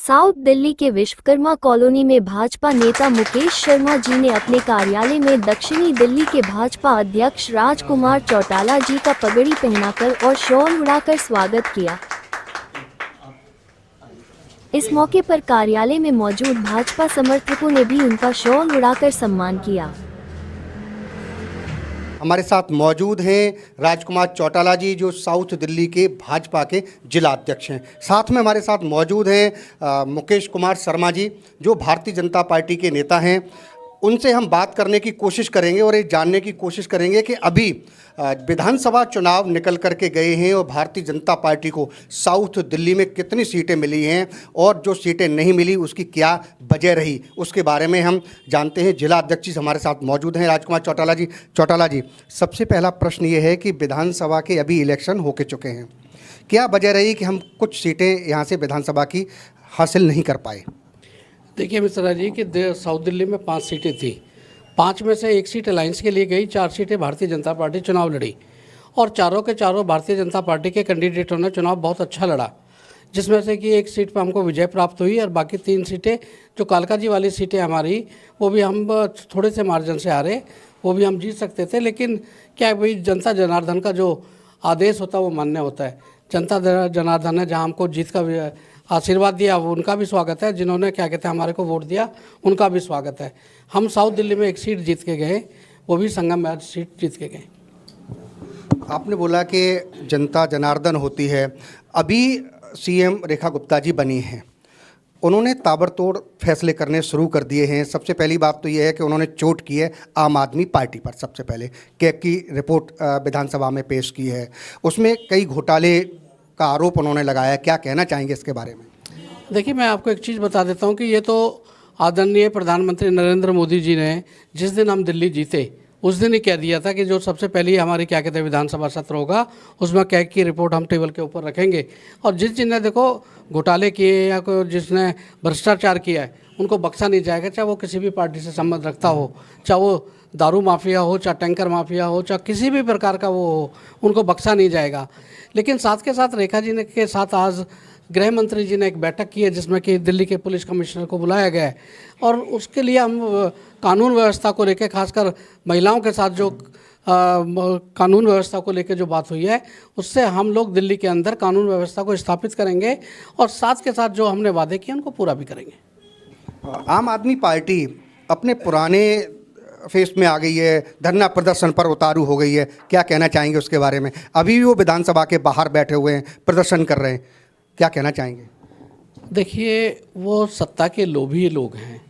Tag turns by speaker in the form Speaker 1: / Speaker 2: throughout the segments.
Speaker 1: South Delhi के Vishwakarma colony में भाजपा नेता मुकेश शर्मा जी ने अपने कार्यालय में दक्षिणी दिल्ली के भाजपा अध्यक्ष राजकुमार चौटाला जी का पगड़ी पहनाकर और शॉल उड़ाकर स्वागत किया। इस मौके पर कार्यालय में मौजूद भाजपा समर्थकों ने भी उनका शॉल उड़ाकर सम्मान किया।
Speaker 2: हमारे साथ मौजूद हैं राजकुमार चौटाला जी, जो साउथ दिल्ली के भाजपा के जिला अध्यक्ष हैं। साथ में हमारे साथ मौजूद हैं मुकेश कुमार शर्मा जी, जो भारतीय जनता पार्टी के नेता हैं। उनसे हम बात करने की कोशिश करेंगे और ये जानने की कोशिश करेंगे कि अभी विधानसभा चुनाव निकल करके गए हैं और भारतीय जनता पार्टी को साउथ दिल्ली में कितनी सीटें मिली हैं और जो सीटें नहीं मिली उसकी क्या वजह रही, उसके बारे में हम जानते हैं। जिला अध्यक्ष जी हमारे साथ मौजूद हैं, राजकुमार चौटाला जी। चौटाला जी, सबसे पहला प्रश्न ये है कि विधानसभा के अभी इलेक्शन हो के चुके हैं, क्या वजह रही कि हम कुछ सीटें यहाँ से विधानसभा की हासिल नहीं कर पाए?
Speaker 3: देखिए मिश्रा जी कि साउथ दिल्ली में 5 सीटें थी, 5 में से 1 सीट अलायंस के लिए गई, 4 सीटें भारतीय जनता पार्टी चुनाव लड़ी और चारों के चारों भारतीय जनता पार्टी के कैंडिडेटों ने चुनाव बहुत अच्छा लड़ा, जिसमें से कि 1 सीट पर हमको विजय प्राप्त हुई और बाकी 3 सीटें जो कालका जी वाली सीटें हमारी, वो भी हम थोड़े से मार्जिन से हारे, वो भी हम जीत सकते थे। लेकिन क्या भाई, जनता जनार्दन का जो आदेश होता है वो मान्य होता है। जनता जनार्दन ने जहाँ हमको जीत का आशीर्वाद दिया वो उनका भी स्वागत है, जिन्होंने क्या कहते हैं हमारे को वोट दिया उनका भी स्वागत है। हम साउथ दिल्ली में 1 सीट जीत के गए, वो भी संगम मैच सीट जीत के गए।
Speaker 2: आपने बोला कि जनता जनार्दन होती है। अभी सीएम रेखा गुप्ता जी बनी हैं, उन्होंने ताबड़तोड़ फैसले करने शुरू कर दिए हैं। सबसे पहली बात तो यह है कि उन्होंने चोट की है आम आदमी पार्टी पर। सबसे पहले कैग की रिपोर्ट विधानसभा में पेश की है, उसमें कई घोटाले का आरोप उन्होंने लगाया। क्या कहना चाहेंगे इसके बारे में?
Speaker 3: देखिए, मैं आपको एक चीज़ बता देता हूँ कि ये तो आदरणीय प्रधानमंत्री नरेंद्र मोदी जी ने जिस दिन हम दिल्ली जीते उस दिन ही कह दिया था कि जो सबसे पहले हमारी क्या कहते हैं विधानसभा सत्र होगा, उसमें कैग की रिपोर्ट हम टेबल के ऊपर रखेंगे। और जिसने देखो घोटाले किए या जिसने भ्रष्टाचार किया है उनको बख्शा नहीं जाएगा, चाहे वो किसी भी पार्टी से संबंध रखता हो, चाहे वो दारू माफिया हो, चाहे टैंकर माफिया हो, चाहे किसी भी प्रकार का वो हो, उनको बख्शा नहीं जाएगा। लेकिन साथ के साथ रेखा जी ने के साथ आज गृह मंत्री जी ने एक बैठक की है, जिसमें कि दिल्ली के पुलिस कमिश्नर को बुलाया गया है और उसके लिए हम कानून व्यवस्था को लेकर, खासकर महिलाओं के साथ जो कानून व्यवस्था को लेकर जो बात हुई है, उससे हम लोग दिल्ली के अंदर कानून व्यवस्था को स्थापित करेंगे और साथ के साथ जो हमने वादे किए उनको पूरा भी करेंगे।
Speaker 2: आम आदमी पार्टी अपने पुराने फेस में आ गई है, धरना प्रदर्शन पर उतारू हो गई है, क्या कहना चाहेंगे उसके बारे में? अभी भी वो विधानसभा के बाहर बैठे हुए हैं, प्रदर्शन कर रहे हैं, क्या कहना चाहेंगे?
Speaker 3: देखिए, वो सत्ता के लोभी लोग हैं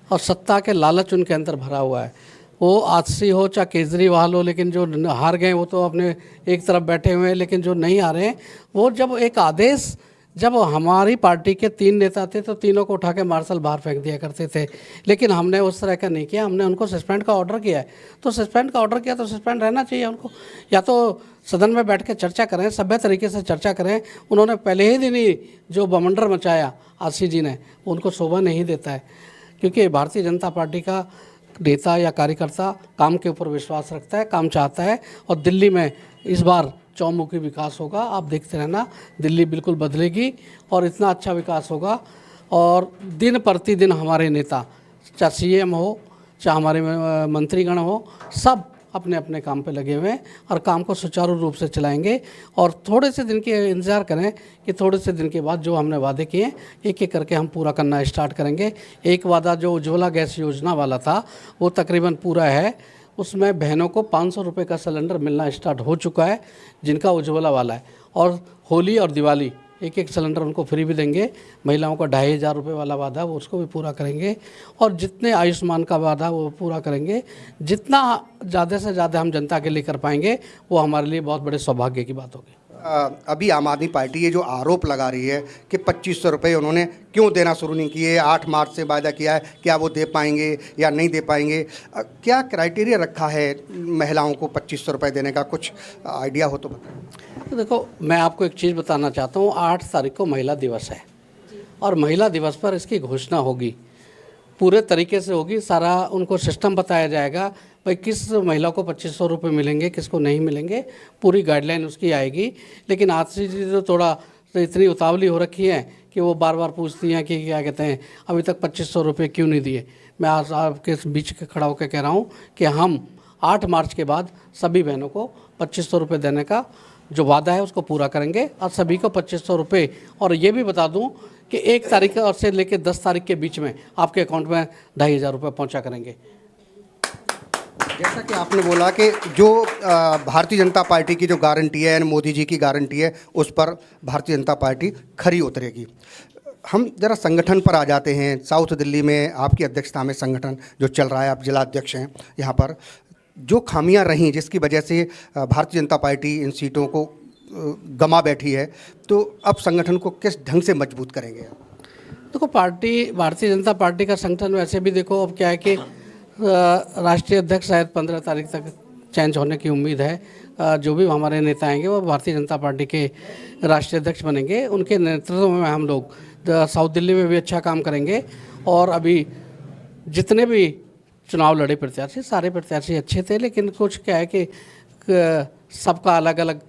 Speaker 3: और सत्ता के लालच उनके अंदर भरा हुआ है। वो आजसी हो चाहे केजरीवाल हो, लेकिन जो हार गए वो तो अपने एक तरफ बैठे हुए हैं, लेकिन जो नहीं हारे हैं वो जब एक आदेश, जब हमारी पार्टी के 3 नेता थे तो तीनों को उठा के मार्शल बाहर फेंक दिया करते थे, लेकिन हमने उस तरह का नहीं किया। हमने उनको सस्पेंड का ऑर्डर किया है, तो सस्पेंड का ऑर्डर किया तो सस्पेंड रहना चाहिए उनको। या तो सदन में बैठ के चर्चा करें, सभ्य तरीके से चर्चा करें। उन्होंने पहले ही दिन ही जो बवंडर मचाया आरसी जी ने, उनको शोभा नहीं देता है, क्योंकि भारतीय जनता पार्टी का नेता या कार्यकर्ता काम के ऊपर विश्वास रखता है, काम चाहता है और दिल्ली में इस बार चौमुखी विकास होगा। आप देखते रहना, दिल्ली बिल्कुल बदलेगी और इतना अच्छा विकास होगा। और दिन प्रतिदिन हमारे नेता, चाहे सीएम हो चाहे हमारे मंत्रीगण हो, सब अपने अपने काम पे लगे हुए हैं और काम को सुचारू रूप से चलाएंगे। और थोड़े से दिन के इंतज़ार करें कि थोड़े से दिन के बाद जो हमने वादे किए एक एक करके हम पूरा करना स्टार्ट करेंगे। एक वादा जो उज्ज्वला गैस योजना वाला था वो तकरीबन पूरा है, उसमें बहनों को 500 रुपये का सिलेंडर मिलना स्टार्ट हो चुका है जिनका उज्ज्वला वाला है। और होली और दिवाली एक सिलेंडर उनको फ्री भी देंगे। महिलाओं का 2500 रुपये वाला वादा वो उसको भी पूरा करेंगे और जितने आयुष्मान का वादा वो पूरा करेंगे। जितना ज़्यादा से ज़्यादा हम जनता के लिए कर पाएंगे वो हमारे लिए बहुत बड़े सौभाग्य की बात होगी।
Speaker 2: अभी आम आदमी पार्टी ये जो आरोप लगा रही है कि 2500 रुपये उन्होंने क्यों देना शुरू नहीं किए, 8 मार्च से वादा किया है, क्या वो दे पाएंगे या नहीं दे पाएंगे? क्या क्राइटेरिया रखा है महिलाओं को 2500 रुपये देने का? कुछ आइडिया हो तो बताएं।
Speaker 3: तो देखो, मैं आपको एक चीज़ बताना चाहता हूँ। 8 तारीख को महिला दिवस है और महिला दिवस पर इसकी घोषणा होगी, पूरे तरीके से होगी। सारा उनको सिस्टम बताया जाएगा, भाई किस महिला को 2500 रुपये मिलेंगे, किसको नहीं मिलेंगे, पूरी गाइडलाइन उसकी आएगी। लेकिन आज से जो थोड़ा तो इतनी उतावली हो रखी है कि वो बार बार पूछती हैं कि क्या कहते हैं अभी तक 2500 रुपये क्यों नहीं दिए। मैं आज आपके बीच खड़ा होकर कह रहा हूँ कि हम 8 मार्च के बाद सभी बहनों को 2500 रुपये देने का जो वादा है उसको पूरा करेंगे और सभी को 2500 रुपये। और ये भी बता दूं कि 1 तारीख और से लेकर 10 तारीख के बीच में आपके अकाउंट में 2500 रुपये पहुँचा करेंगे।
Speaker 2: जैसा कि आपने बोला कि जो भारतीय जनता पार्टी की जो गारंटी है, यानी मोदी जी की गारंटी है, उस पर भारतीय जनता पार्टी खरी उतरेगी। हम जरा संगठन पर आ जाते हैं। साउथ दिल्ली में आपकी अध्यक्षता में संगठन जो चल रहा है, आप जिला अध्यक्ष हैं, यहाँ पर जो खामियां रहीं जिसकी वजह से भारतीय जनता पार्टी इन सीटों को गंवा बैठी है, तो अब संगठन को किस ढंग से मजबूत करेंगे आप?
Speaker 3: देखो, भारतीय जनता पार्टी का संगठन वैसे भी देखो अब क्या है कि राष्ट्रीय अध्यक्ष शायद 15 तारीख तक चेंज होने की उम्मीद है। जो भी हमारे नेता आएंगे वो भारतीय जनता पार्टी के राष्ट्रीय अध्यक्ष बनेंगे। उनके नेतृत्व में हम लोग साउथ दिल्ली में भी अच्छा काम करेंगे। और अभी जितने भी चुनाव लड़े प्रत्याशी, सारे प्रत्याशी अच्छे थे, लेकिन कुछ क्या है कि सबका अलग अलग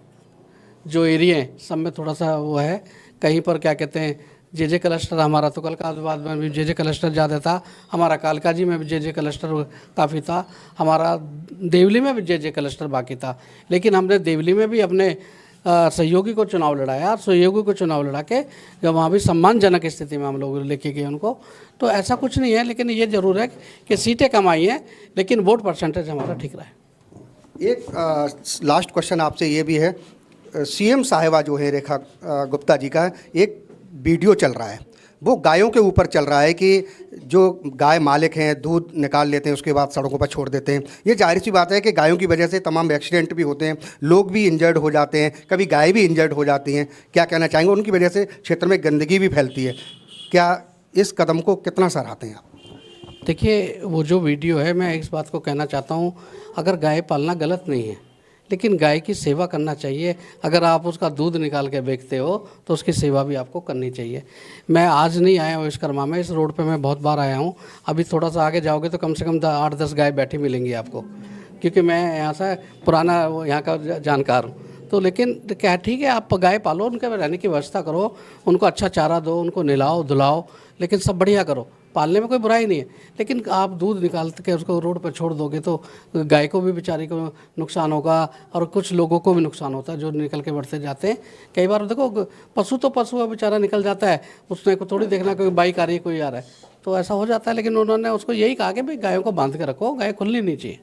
Speaker 3: जो एरिया है सब में थोड़ा सा वो है। कहीं पर क्या कहते हैं जे क्लस्टर, हमारा तो कलकाबाद में भी जे क्लस्टर ज़्यादा था, हमारा कालका जी में भी जे क्लस्टर काफ़ी था, हमारा देवली में भी जे क्लस्टर बाकी था। लेकिन हमने देवली में भी अपने सहयोगी को चुनाव लड़ाया और सहयोगी को चुनाव लड़ा के जब वहाँ भी सम्मानजनक स्थिति में हम लोग लेके गए उनको। तो ऐसा कुछ नहीं है, लेकिन ये ज़रूर है कि सीटें कम आई हैं, लेकिन वोट परसेंटेज हमारा ठीक रहा है।
Speaker 2: एक लास्ट क्वेश्चन आपसे ये भी है, सीएम साहिबा जो है रेखा गुप्ता जी का एक वीडियो चल रहा है, वो गायों के ऊपर चल रहा है कि जो गाय मालिक हैं दूध निकाल लेते हैं उसके बाद सड़कों पर छोड़ देते हैं। ये जाहिर सी बात है कि गायों की वजह से तमाम एक्सीडेंट भी होते हैं, लोग भी इंजर्ड हो जाते हैं, कभी गाय भी इंजर्ड हो जाती हैं। क्या कहना चाहेंगे? उनकी वजह से क्षेत्र में गंदगी भी फैलती है। क्या इस कदम को कितना सराहते हैं आप?
Speaker 3: देखिए, वो जो वीडियो है, मैं इस बात को कहना चाहता हूँ, अगर गाय पालना गलत नहीं है, लेकिन गाय की सेवा करना चाहिए। अगर आप उसका दूध निकाल के बेचते हो तो उसकी सेवा भी आपको करनी चाहिए। मैं आज नहीं आया हूँ विश्वकर्मा में, इस रोड पे मैं बहुत बार आया हूँ। अभी थोड़ा सा आगे जाओगे तो कम से कम 8-10 गाय बैठी मिलेंगी आपको, क्योंकि मैं यहाँ से पुराना यहाँ का जानकार हूँ। तो लेकिन क्या ठीक है, आप गाय पालो, उनके रहने की व्यवस्था करो, उनको अच्छा चारा दो, उनको नहलाओ धुलाओ, लेकिन सब बढ़िया करो। पालने में कोई बुराई नहीं है, लेकिन आप दूध निकाल के उसको रोड पर छोड़ दोगे तो गाय को भी बेचारी को नुकसान होगा और कुछ लोगों को भी नुकसान होता है जो निकल के बढ़ते जाते हैं। कई बार देखो, पशु तो पशु है, बेचारा निकल जाता है, उसने को थोड़ी देखना कोई बाइक आ रही है, कोई आ रहा है, तो ऐसा हो जाता है। लेकिन उन्होंने उसको यही कहा कि भाई गायों को बांध के रखो, गाय खुलनी नहीं चाहिए।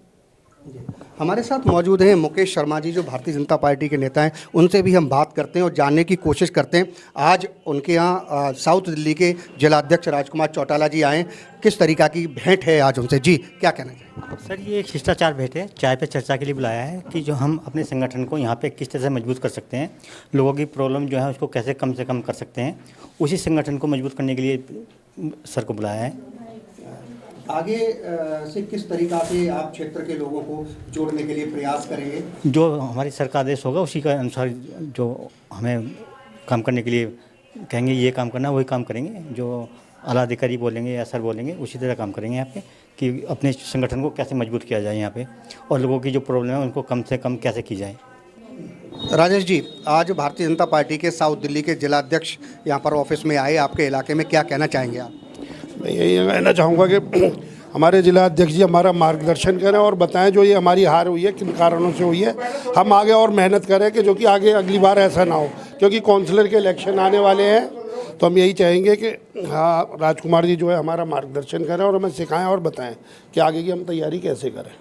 Speaker 2: हमारे साथ मौजूद हैं मुकेश शर्मा जी, जो भारतीय जनता पार्टी के नेता हैं। उनसे भी हम बात करते हैं और जानने की कोशिश करते हैं। आज उनके यहाँ साउथ दिल्ली के जिलाध्यक्ष राजकुमार चौटाला जी आए, किस तरीका की भेंट है आज उनसे? जी, क्या कहना चाहिए?
Speaker 4: सर, ये एक शिष्टाचार भेंट है, चाय पे चर्चा के लिए बुलाया है कि जो हम अपने संगठन को यहाँ पे किस तरह से मजबूत कर सकते हैं, लोगों की प्रॉब्लम जो है उसको कैसे कम से कम कर सकते हैं, उसी संगठन को मजबूत करने के लिए सर को बुलाया है।
Speaker 2: आगे से किस तरीका से आप क्षेत्र के लोगों को जोड़ने के लिए प्रयास करेंगे?
Speaker 4: जो हमारी सर का आदेश होगा उसी का अनुसार जो हमें काम करने के लिए कहेंगे, ये काम करना, वही काम करेंगे। जो आला अधिकारी बोलेंगे या सर बोलेंगे उसी तरह काम करेंगे यहाँ पे, कि अपने संगठन को कैसे मजबूत किया जाए यहाँ पे, और लोगों की जो प्रॉब्लम है उनको कम से कम कैसे की जाए।
Speaker 2: राजेश जी, आज भारतीय जनता पार्टी के साउथ दिल्ली के जिलाध्यक्ष यहाँ पर ऑफिस में आए, आपके इलाके में क्या कहना चाहेंगे आप?
Speaker 5: मैं यही कहना चाहूँगा कि हमारे जिला अध्यक्ष जी हमारा मार्गदर्शन करें और बताएं जो ये हमारी हार हुई है किन कारणों से हुई है। हम आगे और मेहनत करें कि जो कि आगे अगली बार ऐसा ना हो, क्योंकि काउंसलर के इलेक्शन आने वाले हैं। तो हम यही चाहेंगे कि हाँ, राजकुमार जी जो है हमारा मार्गदर्शन करें और हमें सिखाएं और बताएं कि आगे की हम तैयारी कैसे करें।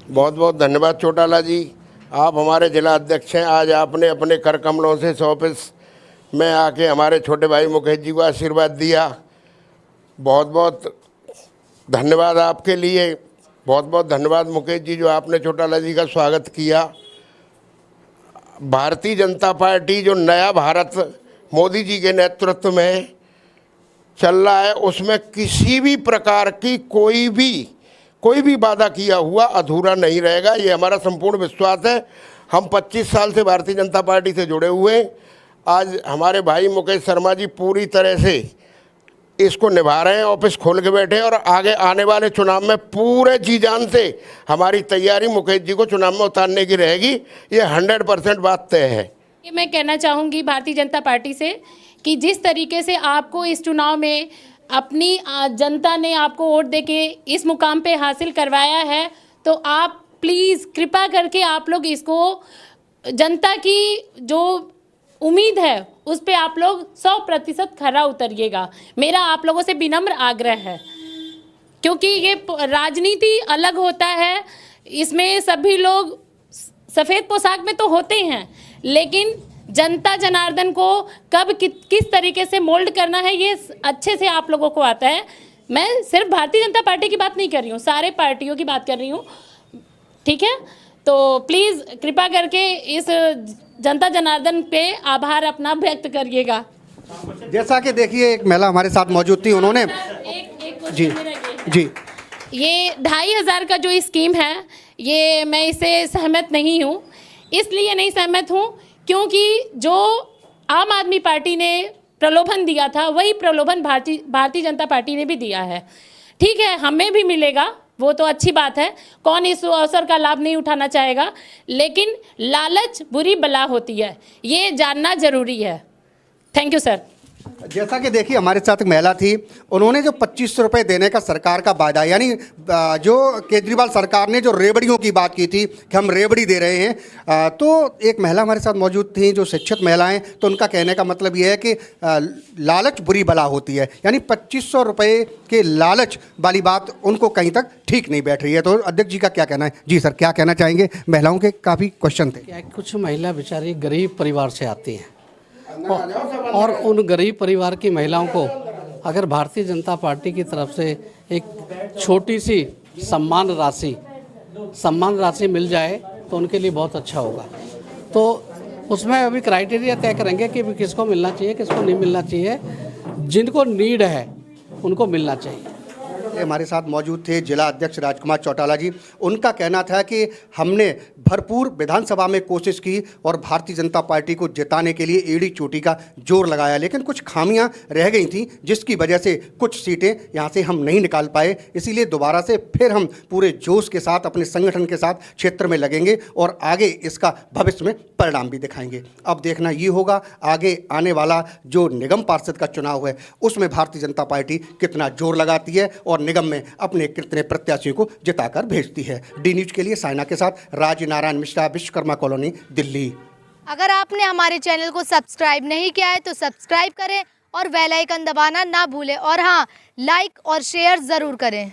Speaker 6: बहुत बहुत धन्यवाद चौटाला जी, आप हमारे जिला अध्यक्ष हैं। आज आपने अपने कर कमलों से इस ऑफिस में आके हमारे छोटे भाई मुकेश जी को आशीर्वाद दिया। बहुत बहुत धन्यवाद आपके लिए। बहुत बहुत धन्यवाद मुकेश जी जो आपने चौटाला जी का स्वागत किया। भारतीय जनता पार्टी जो नया भारत मोदी जी के नेतृत्व में चल रहा है, उसमें किसी भी प्रकार की कोई भी वादा किया हुआ अधूरा नहीं रहेगा, ये हमारा संपूर्ण विश्वास है। हम 25 साल से भारतीय जनता पार्टी से जुड़े हुए हैं। आज हमारे भाई मुकेश शर्मा जी पूरी तरह से इसको निभा रहे हैं, ऑफिस खोल के बैठे हैं, और आगे आने वाले चुनाव में पूरे जी जान से हमारी तैयारी मुकेश जी को चुनाव में उतारने की रहेगी। ये 100% बात तय है।
Speaker 7: ये मैं कहना चाहूँगी भारतीय जनता पार्टी से कि जिस तरीके से आपको इस चुनाव में अपनी जनता ने आपको वोट देके इस मुकाम पे हासिल करवाया है, तो आप प्लीज़ कृपा करके आप लोग इसको जनता की जो उम्मीद है उस पे आप लोग 100% खरा उतरिएगा। मेरा आप लोगों से विनम्र आग्रह है, क्योंकि ये राजनीति अलग होता है, इसमें सभी लोग सफ़ेद पोशाक में तो होते हैं, लेकिन जनता जनार्दन को कब किस तरीके से मोल्ड करना है ये अच्छे से आप लोगों को आता है। मैं सिर्फ भारतीय जनता पार्टी की बात नहीं कर रही हूँ, सारे पार्टियों की बात कर रही हूँ, ठीक है। तो प्लीज़ कृपा करके इस जनता जनार्दन पे आभार अपना व्यक्त करिएगा।
Speaker 2: जैसा कि देखिए एक महिला हमारे साथ मौजूद थी, उन्होंने
Speaker 7: एक
Speaker 2: जी जी
Speaker 7: ये 2500 का जो स्कीम है, ये मैं इससे सहमत नहीं हूँ। इसलिए नहीं सहमत हूँ क्योंकि जो आम आदमी पार्टी ने प्रलोभन दिया था, वही प्रलोभन भारतीय जनता पार्टी ने भी दिया है। ठीक है, हमें भी मिलेगा, वो तो अच्छी बात है, कौन इस अवसर का लाभ नहीं उठाना चाहेगा, लेकिन लालच बुरी बला होती है, ये जानना जरूरी है। Thank you sir.
Speaker 2: जैसा कि देखिए हमारे साथ एक महिला थी, उन्होंने जो 2500 रुपये देने का सरकार का वादा, यानी जो केजरीवाल सरकार ने जो रेवड़ियों की बात की थी कि हम रेवड़ी दे रहे हैं, तो एक महिला हमारे साथ मौजूद थी जो शिक्षित महिलाएं, तो उनका कहने का मतलब ये है कि लालच बुरी बला होती है, यानी 2500 रुपये के लालच वाली बात उनको कहीं तक ठीक नहीं बैठ रही है। तो अध्यक्ष जी का क्या कहना है? जी सर, क्या कहना चाहेंगे? महिलाओं के काफ़ी क्वेश्चन थे।
Speaker 3: क्या कुछ महिला बेचारी गरीब परिवार से आती हैं और उन गरीब परिवार की महिलाओं को अगर भारतीय जनता पार्टी की तरफ से एक छोटी सी सम्मान राशि मिल जाए तो उनके लिए बहुत अच्छा होगा। तो उसमें अभी क्राइटेरिया तय करेंगे कि किसको मिलना चाहिए, किसको नहीं मिलना चाहिए, जिनको नीड है उनको मिलना चाहिए।
Speaker 2: हमारे साथ मौजूद थे जिला अध्यक्ष राजकुमार चौटाला जी। उनका कहना था कि हमने भरपूर विधानसभा में कोशिश की और भारतीय जनता पार्टी को जिताने के लिए एड़ी चोटी का जोर लगाया, लेकिन कुछ खामियां रह गई थी जिसकी वजह से कुछ सीटें यहां से हम नहीं निकाल पाए। इसीलिए दोबारा से फिर हम पूरे जोश के साथ अपने संगठन के साथ क्षेत्र में लगेंगे और आगे इसका भविष्य में परिणाम भी दिखाएंगे। अब देखना ये होगा आगे आने वाला जो निगम पार्षद का चुनाव है उसमें भारतीय जनता पार्टी कितना जोर लगाती है और निगम में अपने कितने प्रत्याशियों को जिताकर भेजती है। डी न्यूज के लिए साइना के साथ राज नारायण मिश्रा, विश्वकर्मा कॉलोनी, दिल्ली।
Speaker 8: अगर आपने हमारे चैनल को सब्सक्राइब नहीं किया है तो सब्सक्राइब करें और बेल आइकन दबाना ना भूलें, और हाँ, लाइक और शेयर ज़रूर करें।